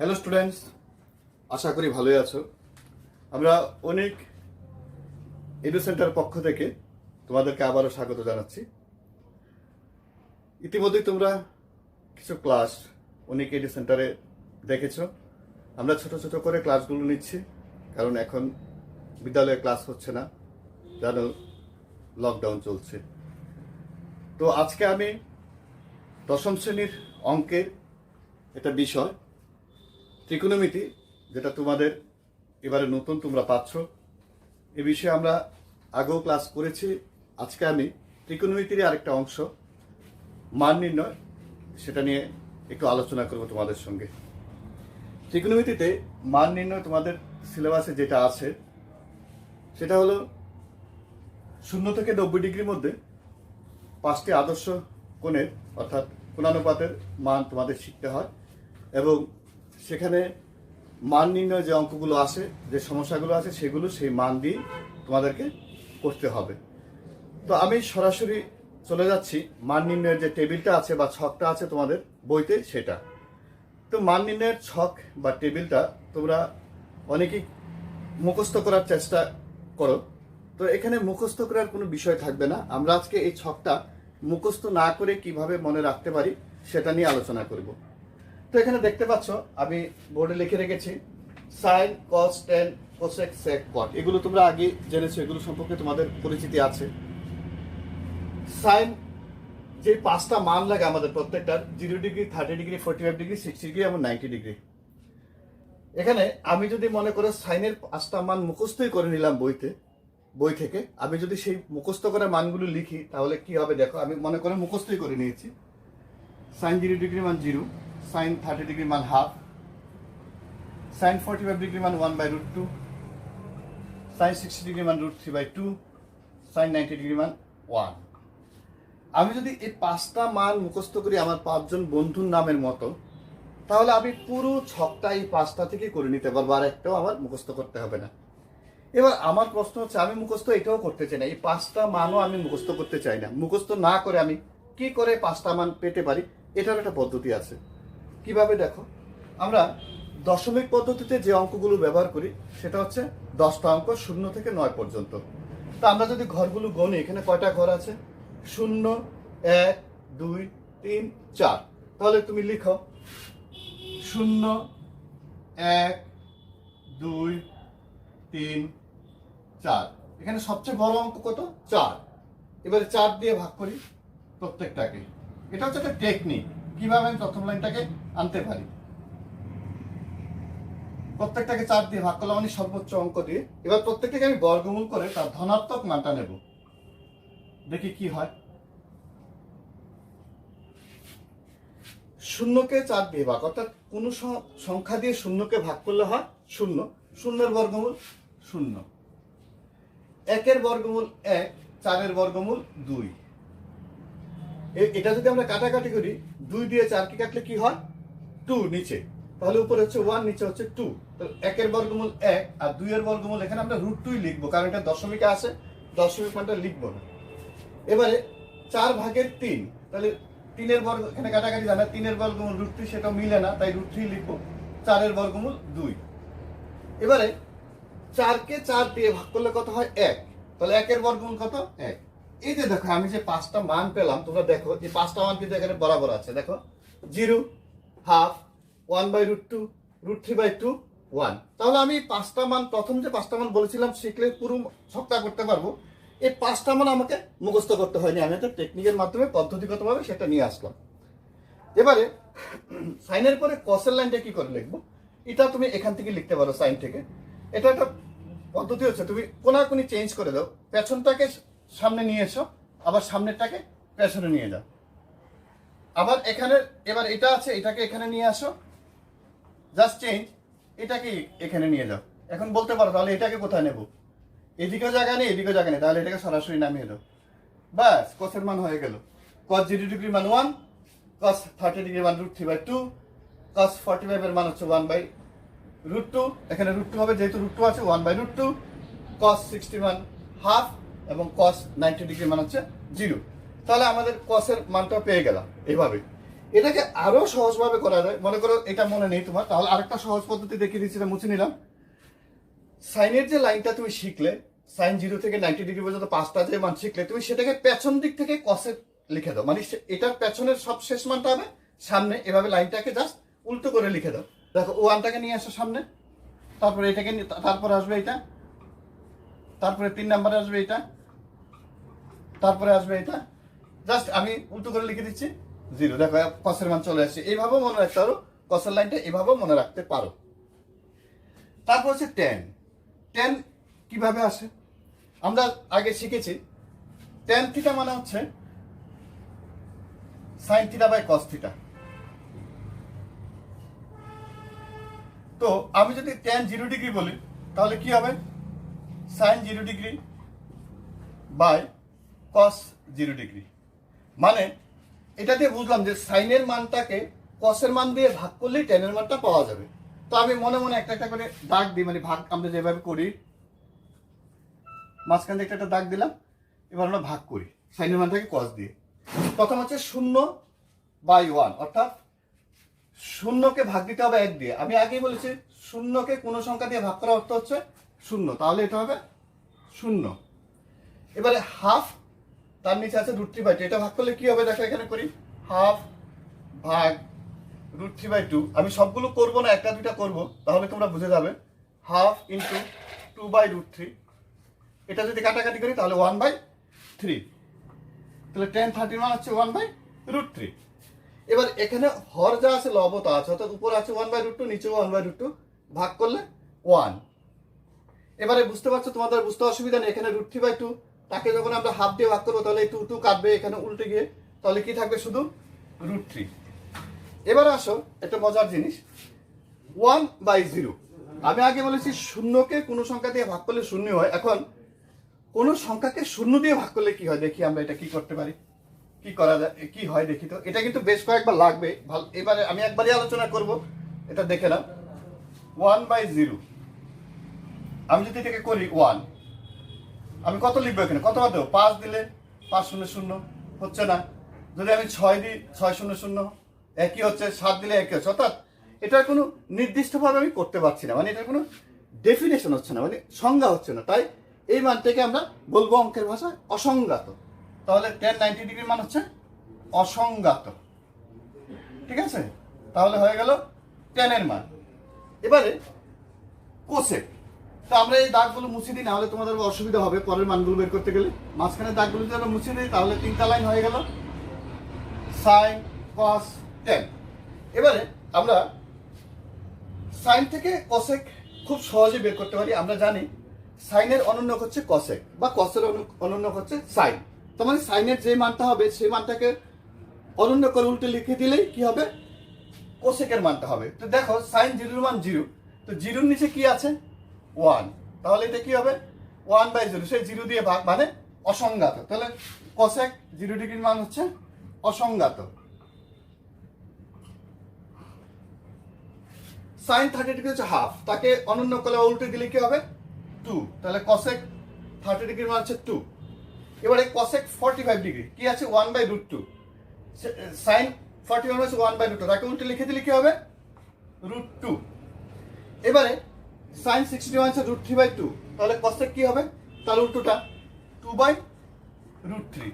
Hello students, আশা করি ভালোই আছো। আমরা অনেক এডু সেন্টার পক্ষ থেকে তোমাদেরকে আবারও স্বাগত জানাচ্ছি। ইতিমধ্যে তোমরা কিছু ক্লাস অনেক এডু সেন্টারে দেখেছো। আমরা ছোট ছোট করে ক্লাসগুলো নিচ্ছি, কারণ এখন বিদ্যালয়ে ক্লাস হচ্ছে না, জানো লকডাউন চলছে। তো আজকে আমি দশম শ্রেণীর অঙ্কের একটা বিষয় ত্রিকোণমিতি, যেটা তোমাদের এবারে নতুন তোমরা পাচ্ছ, এ বিষয়ে আমরা আগেও ক্লাস করেছি। আজকে আমি ত্রিকোণমিতির আরেকটা অংশ মান নির্ণয়, সেটা নিয়ে একটু আলোচনা করব তোমাদের সঙ্গে। ত্রিকোণমিতিতে মান নির্ণয় তোমাদের সিলেবাসে যেটা আছে সেটা হলো 0 থেকে 90 ডিগ্রির মধ্যে 5টি আদর্শ কোণের অর্থাৎ কোণানুপাতের মান তোমাদের শিখতে হয়, এবং সেখানে মান নির্ণয় যে অঙ্কগুলো আসে, যে সমস্যাগুলো আছে, সেগুলো সেই মান দিয়ে তোমাদেরকে করতে হবে। তো আমি সরাসরি চলে যাচ্ছি মান নির্ণয়ের যে টেবিলটা আছে বা ছকটা আছে তোমাদের বইতে, সেটা। তো মান নির্ণয়ের ছক বা টেবিলটা তোমরা অনেকেই মুখস্থ করার চেষ্টা করো। তো এখানে মুখস্থ করার কোনো বিষয় থাকবে না। আমরা আজকে এই ছকটা মুখস্থ না করে কিভাবে মনে রাখতে পারি সেটা নিয়ে আলোচনা করব। তো এখানে দেখতে পাচ্ছ আমি বোর্ডে লিখে রেখেছি সাইন, কস, টেন, কোসেক, সেক, কট। এগুলো তোমরা আগে জেনেছো, এগুলো সম্পর্কে তোমাদের পরিচিতি আছে। সাইন যে 5টা মান লাগে আমাদের প্রত্যেকটার, 0 ডিগ্রি, 30 ডিগ্রি, 45 ডিগ্রি, 60 ডিগ্রি এবং 90 ডিগ্রি। এখানে আমি যদি মনে করো সাইনের 5টা মান মুখস্থই করে নিলাম বই থেকে, আমি যদি সেই মুখস্থ করা মানগুলো লিখি তাহলে কি হবে দেখো। আমি মনে করে মুখস্থই করে নিয়েছি। সাইন 0 ডিগ্রি মান 0, সাইন 30 ডিগ্রি মান হাফ, সাইন 45 ডিগ্রি মান 1/√2, সাইন 60 ডিগ্রি মান √3/2, সাইন 90 ডিগ্রি মান 1। আমি যদি এই 5টা মান মুখস্থ করি আমার 5জন বন্ধুর নামের মতো, তাহলে আমি পুরো ছকটা এই 5টা থেকে করে নিতে পারবো, আর একটাও আমার মুখস্থ করতে হবে না। এবার আমার প্রশ্ন হচ্ছে, আমি মুখস্থ এটাও করতে চাই না, এই 5টা মানও আমি মুখস্থ করতে চাই না। মুখস্থ না করে আমি কি করে 5টা মান পেতে পারি, এটার একটা পদ্ধতি আছে। কিভাবে দেখো, আমরা দশমিক পদ্ধতিতে যে অঙ্কগুলো ব্যবহার করি সেটা হচ্ছে 10টা অঙ্ক 0 থেকে 9 পর্যন্ত। তা আমরা যদি ঘরগুলো গণি, এখানে কয়টা ঘর আছে? 0, 1, 2, 3, 4। তাহলে তুমি লিখো 0, 1, 2, 3, 4। এখানে সবচেয়ে বড় অঙ্ক কত? 4। এবারে 4 দিয়ে ভাগ করি প্রত্যেকটাকে। এটা হচ্ছে একটা টেকনিক, কিভাবে আমি প্রথম লাইনটাকে আনতে পারি। প্রত্যেকটাকে 4 দিয়ে ভাগ করলাম, মানে সর্বোচ্চ অঙ্ক দিয়ে। এবার প্রত্যেকটাকে আমি বর্গমূল করে তার ধনাত্মক মানটা নেব, দেখি কি হয়। 0কে 4 দিয়ে ভাগ, অর্থাৎ কোন সংখ্যা দিয়ে 0কে ভাগ করলে হয় 0। 0-এর বর্গমূল 0, 1-এর বর্গমূল 1, 4-এর বর্গমূল 2। এটা যদি আমরা কাটাকাটি করি, 2 দিয়ে 4কে কাটলে কি হয়? 2 নিচে, তাহলে উপরে হচ্ছে 1, নিচে হচ্ছে 2। তাহলে 1-এর বর্গমূল 1 আর 2-এর বর্গমূল এখানে আমরা √2 লিখবো, কারণ এটা দশমিকে আসে, দশমিক মানটা লিখবো না। এবারে 4/3, তাহলে 3-এর বর্গ, এখানে কাটাকাটি জানা, 3-এর বর্গমূল √3, সেটা মিলে না, তাই √3 লিখবো। 4-এর বর্গমূল 2। এবারে 4কে 4 দিয়ে ভাগ করলে কত হয়? 1। তাহলে 1-এর বর্গমূল কত? 1। এই যে দেখো, আমি যে 5টা মান পেলাম, তোমরা দেখো এই 5টা মান কিন্তু এখানে বরাবর আছে। দেখো 0, হাফ, 1/√2, √3/2, 1। তাহলে আমি 5টা মান, প্রথম যে 5টা মান বলেছিলাম শিখলে পুরো ছকটা করতে পারবো। এই 5টা মান আমাকে মুখস্থ করতে হয়নি, আমি একটা টেকনিকের মাধ্যমে পদ্ধতিগতভাবে সেটা নিয়ে আসলাম। এবারে সাইনের পরে কসের লাইনটা কি করে লিখবো, এটা তুমি এখান থেকে লিখতে পারো সাইন থেকে। এটা একটা পদ্ধতি হচ্ছে, তুমি কোনাকুনি চেঞ্জ করে দাও, পেছনটাকে সামনে নিয়ে এসো, আবার সামনেরটাকে পেছনে নিয়ে যাও। আবার এখানে এবার এটা আছে, এটাকে এখানে নিয়ে আসো, জাস্ট চেঞ্জ, এটাকে এখানে নিয়ে যাও। এখন বলতে পারো তাহলে এটাকে কোথায় নেব? এদিকেও জায়গা নেই, এদিকেও জায়গা নেই, তাহলে এটাকে সরাসরি নামিয়ে দাও, ব্যাস কসের মান হয়ে গেল। cos 0 ডিগ্রি মান 1, cos 30 ডিগ্রি মান √3/2, cos 45 এর মান হচ্ছে 1/√2, এখানে √2 হবে যেহেতু √2 আছে, 1/√2, cos 60 মান হাফ এবং cos 90 ডিগ্রি মান হচ্ছে 0। তাহলে আমাদের cos এর মানটা পেয়ে গেলাম এইভাবে। এটাকে আরো সহজভাবে করা যায়। মনে করো এটা মনে নেই তোমার, তাহলে আরেকটা সহজ পদ্ধতি দেখিয়ে দিচ্ছি, এটা মুছে নিলাম। সাইনের যে লাইনটা তুমি শিখলে, সাইন 0 থেকে 90 ডিগ্রি পর্যন্ত 5টা যে মান শিখলে, তুমি সেটাকে পেছন দিক থেকে কসে লিখে দাও। মানে এটার পেছনের সব শেষ মানটা হবে সামনে, এভাবে লাইনটাকে জাস্ট উল্টো করে লিখে দাও। দেখো ওয়ানটাকে নিয়ে আসো সামনে, তারপরে এটাকে তারপরে আসবে এটা, তারপরে 3 নাম্বারে আসবে এটা, তারপরে আসবে এটা। জাস্ট আমি উল্টো করে লিখে দিচ্ছি 0। দেখো কসের মান চলে আসছে। এইভাবেও মনে রাখতে পারো, কসের লাইনটা এভাবেও মনে রাখতে পারো। তারপর হচ্ছে ট্যান। ট্যান কিভাবে আসে আমরা আগে শিখেছি। ট্যান থিটা মানে হচ্ছে sine theta by cos theta. তো আমি যদি ট্যান 0 ডিগ্রি বলি তাহলে কি হবে, sine 0 degree by cos 0 degree. মানে এটা দিয়ে বুঝলাম যে সাইনের মানটাকে কসের মান দিয়ে ভাগ করলেই ট্যানের মানটা পাওয়া যাবে। তো আমি মনে মনে একটা একটা করে দাগ দিই, মানে ভাগ আমরা যেভাবে করি, মাঝখান থেকে একটা দাগ দিলাম। এবার আমরা ভাগ করি সাইনের মানটাকে কস দিয়ে। প্রথম হচ্ছে 0/1, অর্থাৎ শূন্যকে ভাগ দিতে হবে 1 দিয়ে। আমি আগেই বলেছি শূন্যকে কোনো সংখ্যা দিয়ে ভাগ করার অর্থ হচ্ছে 0, তাহলে এটা হবে 0। এবারে হাফ, তার নিচে আছে √3/2। এটা ভাগ করলে কি হবে দেখো, এখানে করি হাফ ভাগ √3/2। আমি সবগুলো করব না, একটা দুইটা করব, তাহলে তোমরা বুঝে যাবে। Half into 2/√3। এটা যদি কাটাকাটি করি তাহলে 1/3। তাহলে tan 30 মান হচ্ছে 1/√3। এবার এখানে হর যা আছে লব তা আছে, অর্থাৎ উপরে আছে 1/√2, নিচেও 1/√2, ভাগ করলে 1। এবারে বুঝতে পারছো, তোমাদের বুঝতে অসুবিধা নেই। এখানে √3/2, তাকে যখন আমরা হাফ দিয়ে ভাগ করবো তাহলে 2 কাটবে এখানে উল্টে গিয়ে, তাহলে কি থাকবে শুধু √3। এবার আসো একটা মজার জিনিস, 1/0। আমি আগে বলেছি শূন্যকে কোনো সংখ্যা দিয়ে ভাগ করলে 0 হয়। এখন কোন সংখ্যাকে 0 দিয়ে ভাগ করলে কি হয় দেখি আমরা এটা কি করতে পারি, কি করা যায়, কি হয় দেখি। তো এটা কিন্তু বেশ কয়েকবার লাগবে, ভালো। এবারে আমি একবারই আলোচনা করব, এটা দেখে নাও। 1/0 আমি যদি এটাকে করি 1, আমি কত লিখবো এখানে, কত বার দেবো, 5 দিলে 5 0 0 হচ্ছে না। যদি আমি 6 দিই 6 0 0 একই হচ্ছে, 7 দিলে একই হচ্ছে। অর্থাৎ এটার কোনো নির্দিষ্টভাবে আমি করতে পারছি না, মানে এটার কোনো ডেফিনেশন হচ্ছে না, মানে সংজ্ঞা হচ্ছে না। তাই এই মানটাকে আমরা বলবো অঙ্কের ভাষায় অসংজ্ঞাত। তাহলে tan 90 ডিগ্রির মান হচ্ছে অসংজ্ঞাত, ঠিক আছে? তাহলে হয়ে গেল ট্যানের মান। এবারে কোসেক। তো আমরা এই দাগগুলো মুছে দিই, নাহলে তোমাদের অসুবিধা হবে পরের মানগুলো বের করতে গেলে। মাঝখানে দাগগুলো যদি আমরা মুছে দিই তাহলে 3টা লাইন হয়ে গেল, সাইন কস ট্যান। এবারে আমরা সাইন থেকে কসেক খুব সহজে বের করতে পারি। আমরা জানি সাইনের অনন্যক হচ্ছে কসেক, বা কসের অনন্যক হচ্ছে সাইন। তার মানে সাইনের যে মানটা হবে সেই মানটাকে অনন্য করে উল্টে লিখে দিলেই কি হবে, কোসেকের মানটা হবে। তো দেখো সাইন 0 মান 0, তো 0-র নিচে কি আছে 1, তাহলে এটা কি হবে 1/0, সেই 0 দিয়ে ভাগ, মানে অসংজ্ঞাত। তাহলে কোসেক 0 ডিগ্রির মান হচ্ছে অসংজ্ঞাত। সাইন 30 ডিগ্রি হচ্ছে হাফ, তাকে অনন্য করে উল্টে দিলে কি হবে 2, তাহলে কোসেক 30 ডিগ্রির মান হচ্ছে 2। এবারে কোসেক 45 ডিগ্রি কি আছে 1/√2, সাইন 41 হচ্ছে 1/√2, তাকে উল্টে লিখে দিলে কি হবে √2। এবারে সাইন 61 হচ্ছে √3/2, তাহলে কোসেক কি হবে, তার উল্টোটা 2/√3।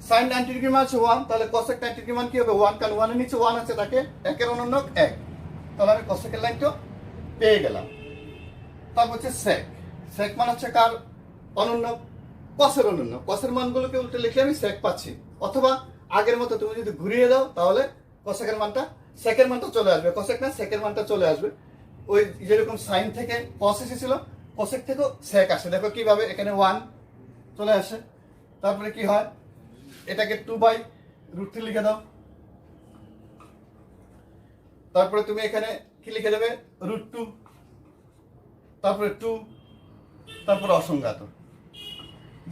সাইন 90 ডিগ্রি মান হচ্ছে 1, তাহলে কোসেক 90 ডিগ্রি মান কি হবে 1, কারণ 1 এর নিচে 1 আছে, তাকে একের অনন্যক 1। তাহলে আমি কোসেকের লাইনটা পেয়ে গেলাম। তারপর হচ্ছে সেক। সেক মান হচ্ছে কার অনন্য, কসের অনন্য। কসের মানগুলোকে উল্টে লিখে আমি সেক পাচ্ছি। অথবা আগের মতো তুমি যদি ঘুরিয়ে দাও তাহলে কসেকের মানটা, সেকের মানটা চলে আসবে, কসেক না সেকের মানটা চলে আসবে। ওই যেরকম সাইন থেকে কস এসেছিল, কসেক থেকেও সেক আসে। দেখো কিভাবে, এখানে 1 চলে আসে, তারপরে কি হয় এটাকে 2/√3 লিখে দাও, তারপরে তুমি এখানে কি লিখে দেবে √2, তারপরে 2, তারপরে অসংজ্ঞাত।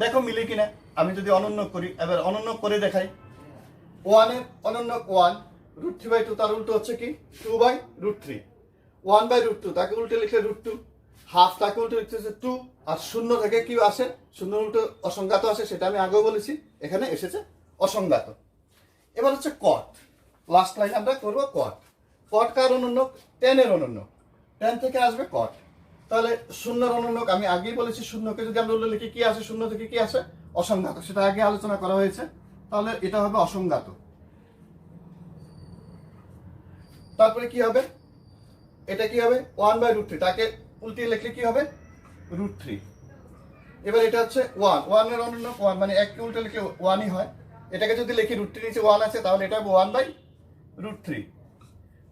দেখো মিলে কিনা। আমি যদি অনন্য করি, এবার অনন্য করে দেখাই। 1 এর অনন্যক 1, √3/2, তার উল্টো হচ্ছে কি 2/√3। 1/√2 তাকে উল্টে লিখলে √2, হাফ তাকে উল্টে লিখতে হচ্ছে 2, আর 0 থেকে কি আসে, 0 উল্টো অসংজ্ঞাত আসে, সেটা আমি আগেও বলেছি, এখানে এসেছে অসংজ্ঞাত। এবার হচ্ছে কট। লাস্ট লাইন আমরা করব কট। কট কার অনুন্নক? টেনের অনুন্নক। টেন থেকে আসবে কট। তাহলে শূন্যর অনুন্নক আমি আগেই বলেছি, শূন্যকে যদি আমরা লিখি কি আসে, শূন্য থেকে কি আসে? অসংজ্ঞাত। সেটা আগে আলোচনা করা হয়েছে। তাহলে এটা হবে অসংজ্ঞাত। তারপরে কি হবে? এটা কি হবে? 1/√3। তাকে উল্টিয়ে লিখলে কি হবে? √3। এবার এটা হচ্ছে 1। 1 এর অনুন্নক 1, মানে 1 কে উল্টে লিখে 1ই হয়। এটাকে যদি লিখি √3 নিচে 1 আছে, তাহলে এটা হবে 1/√3।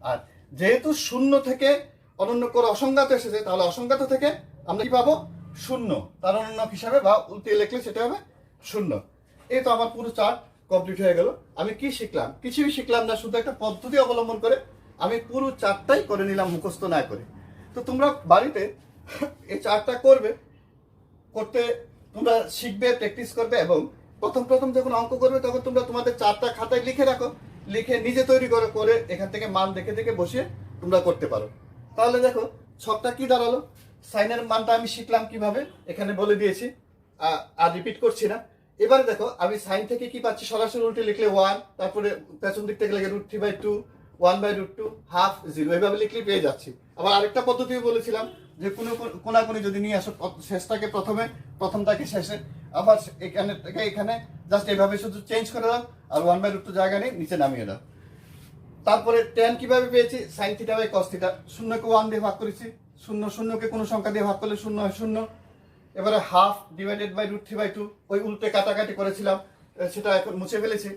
আর যেহেতু শূন্য থেকে অনুন্নক করে অসংজ্ঞাত এসেছে, তাহলে অসংজ্ঞাত থেকে আমরা কি পাবো? শূন্য। তার অনুন্নক হিসাবে বা উল্টিয়ে লিখলে সেটা হবে শূন্য। এই তো আমার পুরো চার্ট কমপ্লিট হয়ে গেল। আমি কি শিখলাম? কিছুই শিখলাম না, শুধু একটা পদ্ধতি অবলম্বন করে আমি পুরো চার্টটাই করে নিলাম মুখস্থ না করে। তো তোমরা বাড়িতে এই চার্টটা করতে তোমরা শিখবে, প্র্যাকটিস করবে, এবং প্রথম প্রথম যখন অঙ্ক করবে তখন তোমরা তোমাদের চার্টটা খাতায় লিখে রাখো, লিখে নিজে তৈরি করে এখান থেকে মান দেখে দেখে বসিয়ে তোমরা করতে পারো। তাহলে দেখো ছকটা কি দাঁড়ালো। সাইনের মানটা আমি শিখলাম কিভাবে, এখানে বলে দিয়েছি, আর রিপিট করছি না। এবারে দেখো আমি সাইন থেকে কি পাচ্ছি? সরাসরি উল্টে লিখলে 1, তারপরে পেছন দিক থেকে লিখে √3/2, 1/√2, হাফ, 0, এইভাবে লিখলে পেয়ে যাচ্ছি। আবার আরেকটা পদ্ধতি বলেছিলাম যে কোনাকুনি যদি নিয়ে আসো, শেষটাকে প্রথমে, প্রথমটাকে শেষে, আবার এখানে থেকে এখানে জাস্ট এইভাবে শুধু চেঞ্জ করে দাও, আর 1/√2 জায়গা নেই, নিচে নামিয়ে দাও। তারপরে tan কিভাবে পেয়েছি? sin theta by cos theta. শূন্যকে 1 দিয়ে ভাগ করেছি, শূন্যকে কোনো সংখ্যা দিয়ে ভাগ করলে শূন্য হয় শূন্য। এবারে হাফ ডিভাইডেড বাই √3/2, ওই উল্টে কাটাকাটি করেছিলাম, সেটা এখন মুছে ফেলেছি।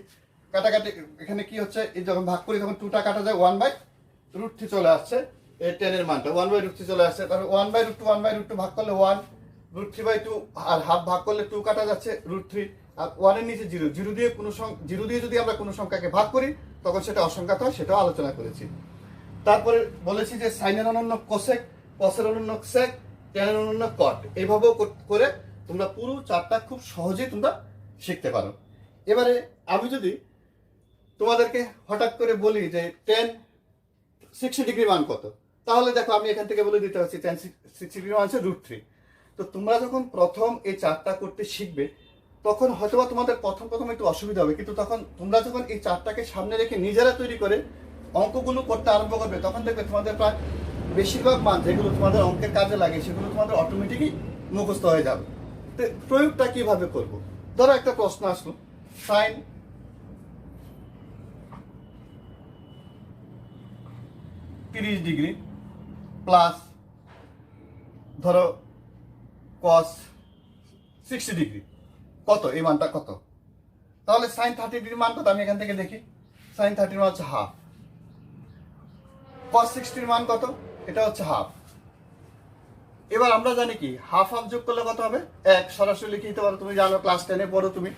কাটাকাটি এখানে কি হচ্ছে, এই যখন ভাগ করি তখন 2টা কাটা যায়, 1/√3 চলে আসছে। এই 10 এর মানটা 1/√3 চলে আসছে। তারপরে 1/√2 ভাগ করলে 1, √3/2, আর হাফ ভাগ করলে 2 কাটা যাচ্ছে, √3, আর 1 এর নিচে 0। 0 দিয়ে যদি আমরা কোনো সংখ্যাকে ভাগ করি তখন সেটা অসংখ্যাত হয়, সেটাও আলোচনা করেছি। তারপরে বলেছি যে সাইনের অনুন্নক কোসেক, কসের অনুন্নক সেক, টেনের অনুন্নক কট। এইভাবেও করে তোমরা পুরো চার্টটা খুব সহজেই তোমরা শিখতে পারো। এবারে আমি যদি তোমাদেরকে হঠাৎ করে বলি যে tan 60 ডিগ্রি মান কত, তাহলে দেখো আমি এখান থেকে বলে দিতে পারছি tan 60 ডিগ্রি মান হচ্ছে √3। তো তোমরা যখন প্রথম এই চার্টটা করতে শিখবে তখন হয়তোবা তোমাদের প্রথম একটু অসুবিধা হবে, কিন্তু তখন তোমরা যখন এই চার্টটাকে সামনে রেখে নিজেরা তৈরি করে অঙ্কগুলো করতে আরম্ভ করবে, তখন দেখবে তোমাদের প্রায় বেশিরভাগ মান যেগুলো তোমাদের অঙ্কের কাজে লাগে সেগুলো তোমাদের অটোমেটিকই মুখস্থ হয়ে যাবে। তো প্রয়োগটা কিভাবে করব? ধরো একটা প্রশ্ন আসলো, সাইন 30 ডিগ্রি প্লাস ধরো cos 60 ডিগ্রি কত, এই মানটা কত? তাহলে সাইন 30 ডিগ্রির মান কত? আমি এখান থেকে দেখি, সাইন 30 মান হচ্ছে হাফ। cos 60 মান কত? এটা হচ্ছে হাফ। এবার আমরা জানি কি হাফ হাফ যোগ করলে কত হবে? 1। সরাসরি লিখে দিতে পারো, তুমি জানো, ক্লাস 10-এ পড়ো তুমি।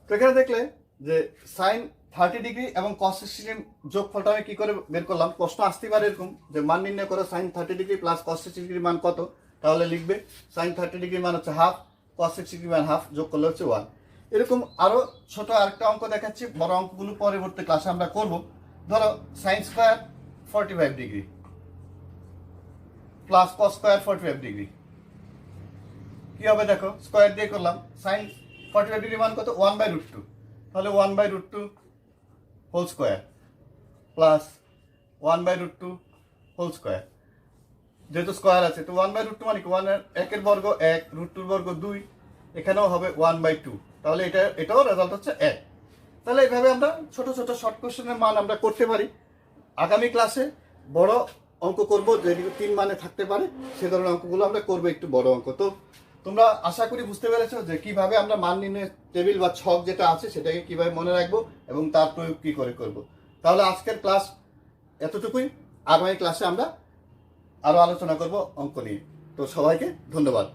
তো এখানে দেখলে যে সাইন 30 ডিগ্রি এবং cos 60 যোগফলটা আমি কি করে বের করলাম? প্রশ্ন আসতে পারে এরকম যে মান নির্ণয় করো sine 30 degree plus cos 60 degree মান কত। তাহলে লিখবে সাইন 30 ডিগ্রি মান হচ্ছে হাফ, cos 60 ডিগ্রি মান হাফ, যোগ করলে হচ্ছে 1। এরকম আরো ছোট আরেকটা অঙ্ক দেখাচ্ছি, বড় অঙ্কগুলো পরবর্তী ক্লাসে আমরা করব। ধরো sine square 45 degree plus cos square 45 degree কি হবে? দেখো স্কয়ার দিয়ে করলাম, সাইন 45 ডিগ্রি মান কত? 1/√2। তাহলে 1/√2 whole square plus 1/√2 whole square. যেহেতু স্কয়ার আছে তো 1/√2 মানে কি? 1 এর বর্গ 1, √2 বর্গ 2, এখানেও হবে 1/2। তাহলে এটাও রেজাল্ট হচ্ছে 1। তাহলে এইভাবে আমরা ছোট ছোট শর্ট কোশ্চেনের মান আমরা করতে পারি। আগামী ক্লাসে বড় অঙ্ক করব, যেগুলো 3 মানে থাকতে পারে, সে ধরনের অঙ্কগুলো আমরা করবো, একটু বড় অঙ্ক। তো তোমরা আশা করি বুঝতে পেরেছো যে কিভাবে আমরা মান নির্ণয় টেবিল বা ছক যেটা আছে সেটাকে কিভাবে মনে রাখবো এবং তার প্রয়োগ কি করে করব। তাহলে আজকের ক্লাস এতটুকুই। আগামী ক্লাসে আমরা আরো আলোচনা করব অঙ্ক নিয়ে। তো সবাইকে ধন্যবাদ।